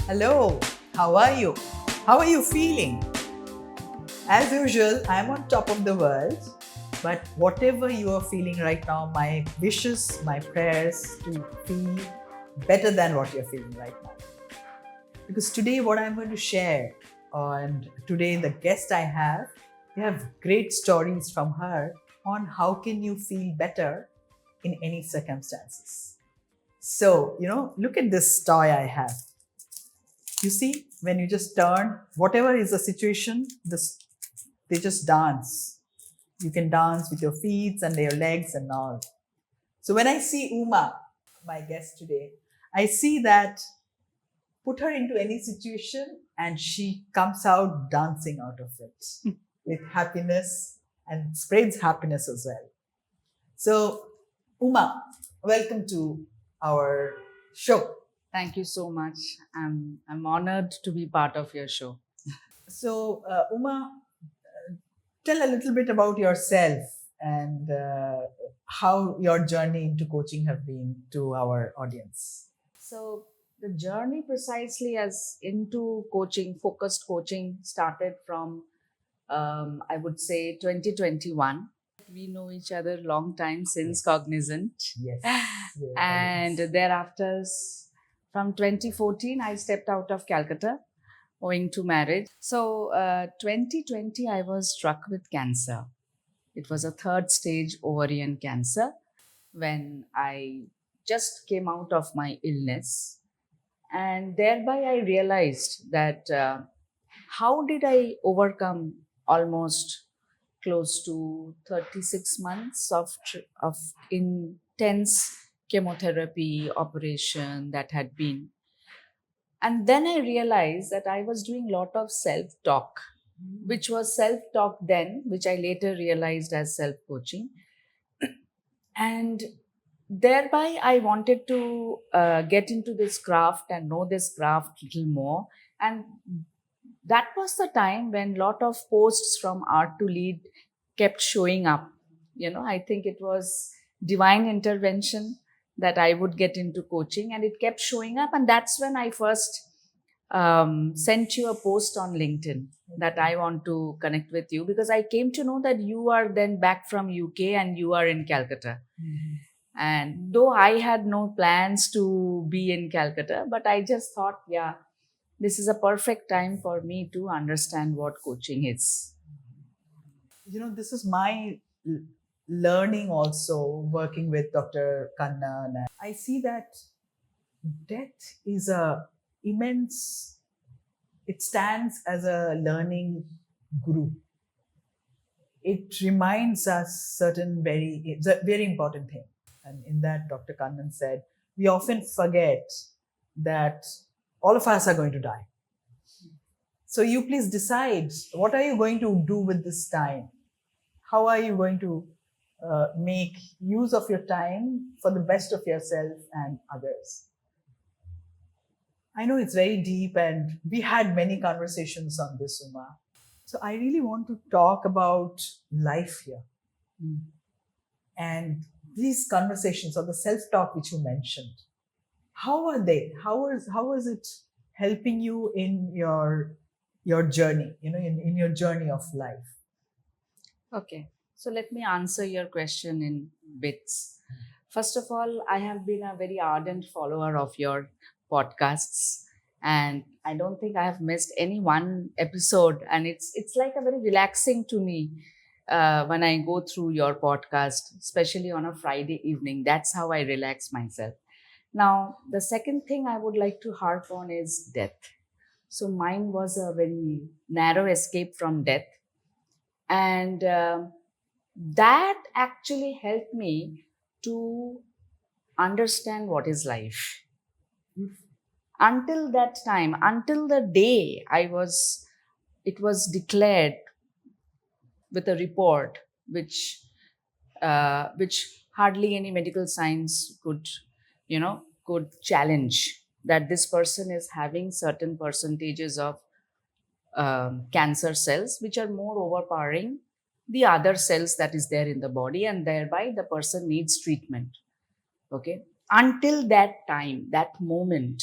Hello, how are you? How are you feeling? As usual, I'm on top of the world, but whatever you are feeling right now, my wishes, my prayers to feel better than what you're feeling right now. Because today, what I'm going to share, and today the guest I have, we have great stories from her on how can you feel better in any circumstances. So, look at this toy I have. You see, when you just turn, whatever is the situation, they just dance. You can dance with your feet and your legs and all. So when I see Uma, my guest today, I see that put her into any situation and she comes out dancing out of it with happiness and spreads happiness as well. So, Uma, welcome to our show. Thank you so much. I'm honored to be part of your show. So, Uma, tell a little bit about yourself and how your journey into coaching have been to our audience. So the journey precisely as into coaching, focused coaching, started from I would say 2021. We know each other long time since Cognizant, Yes. and thereafter from 2014 I stepped out of Calcutta owing to marriage. So 2020 I was struck with cancer. It was a third stage ovarian cancer when I just came out of my illness. And thereby I realized that how did I overcome almost close to 36 months of intense chemotherapy operation that had been. And then I realized that I was doing a lot of self-talk, which was self-talk then, which I later realized as self-coaching. And thereby I wanted to get into this craft and know this craft a little more. And that was the time when a lot of posts from Art to Lead kept showing up. I think it was divine intervention that I would get into coaching, and it kept showing up. And that's when I first sent you a post on LinkedIn that I want to connect with you, because I came to know that you are then back from UK and you are in Calcutta. Mm-hmm. And though I had no plans to be in Calcutta, but I just thought, yeah, this is a perfect time for me to understand what coaching is. This is my learning also working with Dr. Kannan. I see that death is a immense, it stands as a learning guru. It reminds us it's a very important thing. And in that, Dr. Kannan said, we often forget that all of us are going to die. So you please decide, what are you going to do with this time? How are you going to make use of your time for the best of yourself and others? I know it's very deep and we had many conversations on this, Uma. So I really want to talk about life here. And these conversations or the self-talk which you mentioned, how are they? How is it helping you in your journey, in your journey of life? Okay, so let me answer your question in bits. First of all, I have been a very ardent follower of your podcasts, and I don't think I have missed any one episode. And it's like a very relaxing to me when I go through your podcast, especially on a Friday evening. That's how I relax myself. Now, the second thing I would like to harp on is death. So mine was a very narrow escape from death, and that actually helped me to understand what is life. Until that time, until the day it was declared with a report which hardly any medical science could challenge, that this person is having certain percentages of cancer cells which are more overpowering the other cells that is there in the body, and thereby the person needs treatment. Okay, until that time, that moment,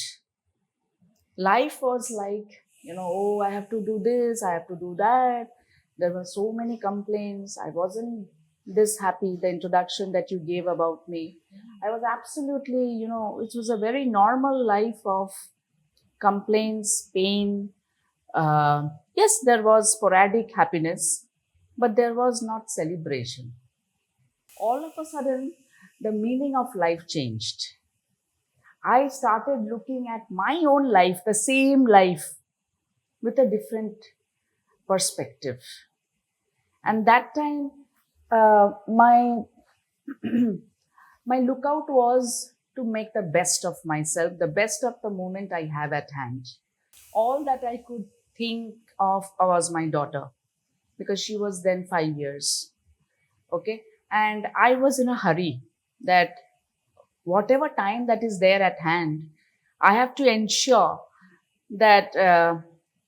Life was like, oh, I have to do this, I have to do that. There were so many complaints. I wasn't this happy. The introduction that you gave about me, I was absolutely, it was a very normal life of complaints, pain. Yes, there was sporadic happiness, but there was not celebration. All of a sudden, the meaning of life changed. I started looking at my own life, the same life, with a different perspective. And that time, my my lookout was to make the best of myself, the best of the moment I have at hand. All that I could think of was my daughter, because she was then 5 years. Okay. And I was in a hurry that whatever time that is there at hand, I have to ensure that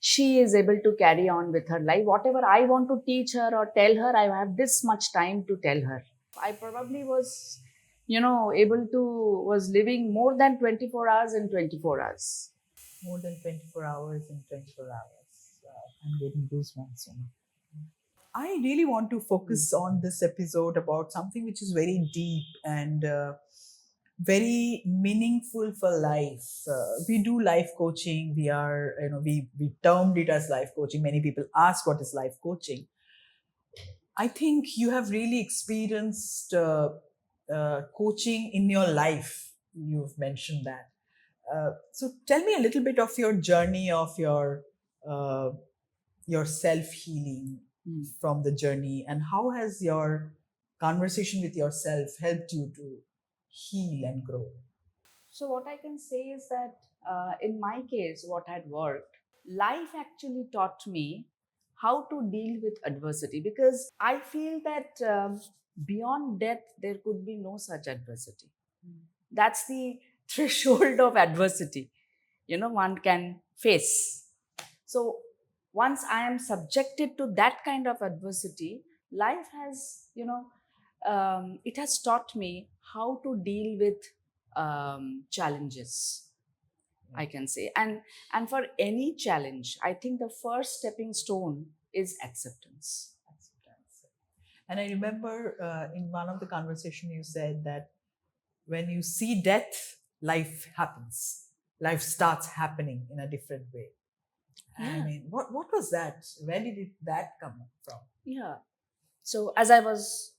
she is able to carry on with her life. Whatever I want to teach her or tell her, I have this much time to tell her. I probably was, was living more than 24 hours in 24 hours. More than 24 hours in 24 hours. I'm getting goosebumps. I really want to focus on this episode about something which is very deep and very meaningful for life. We do life coaching. We termed it as life coaching. Many people ask what is life coaching. I think you have really experienced coaching in your life. You've mentioned that. So tell me a little bit of your journey of your self-healing from the journey, and how has your conversation with yourself helped you to heal and grow? So what I can say is that in my case, what had worked, life actually taught me how to deal with adversity, because I feel that beyond death, there could be no such adversity. That's the threshold of adversity, one can face. So once I am subjected to that kind of adversity, life has, it has taught me how to deal with challenges, I can say. And for any challenge, I think the first stepping stone is acceptance. And I remember in one of the conversation you said that when you see death, life happens. Life starts happening in a different way. Yeah. I mean, what was that? Where did that come from? Yeah. So as I was,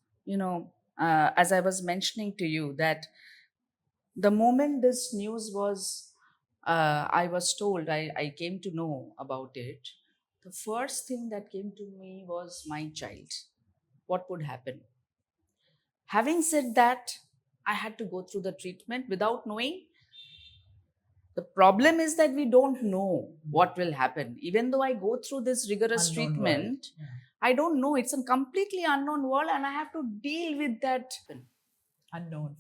as I was mentioning to you, that the moment this news was, I was told, I came to know about it, the first thing that came to me was my child. What would happen? Having said that, I had to go through the treatment without knowing. The problem is that we don't know what will happen. Even though I go through this rigorous Unknown treatment, world. I don't know. It's a completely unknown world, and I have to deal with that Unknown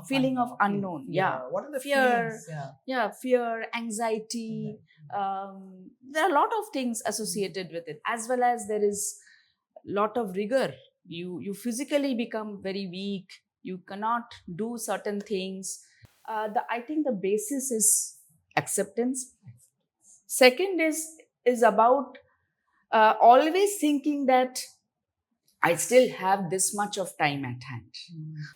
feeling of unknown. Yeah. What are the Fear. feelings? Yeah, fear, anxiety. There are a lot of things associated with it, as well as there is a lot of rigor. You physically become very weak. You cannot do certain things. I think the basis is acceptance. Second is about always thinking that I still have this much of time at hand.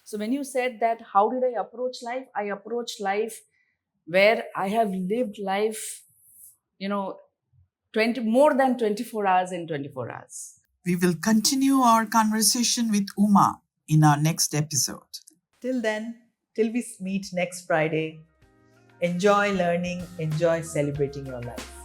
So when you said that, how did I approach life? I approach life where I have lived life, more than 24 hours in 24 hours. We will continue our conversation with Uma in our next episode. Till then, till we meet next Friday, enjoy learning, enjoy celebrating your life.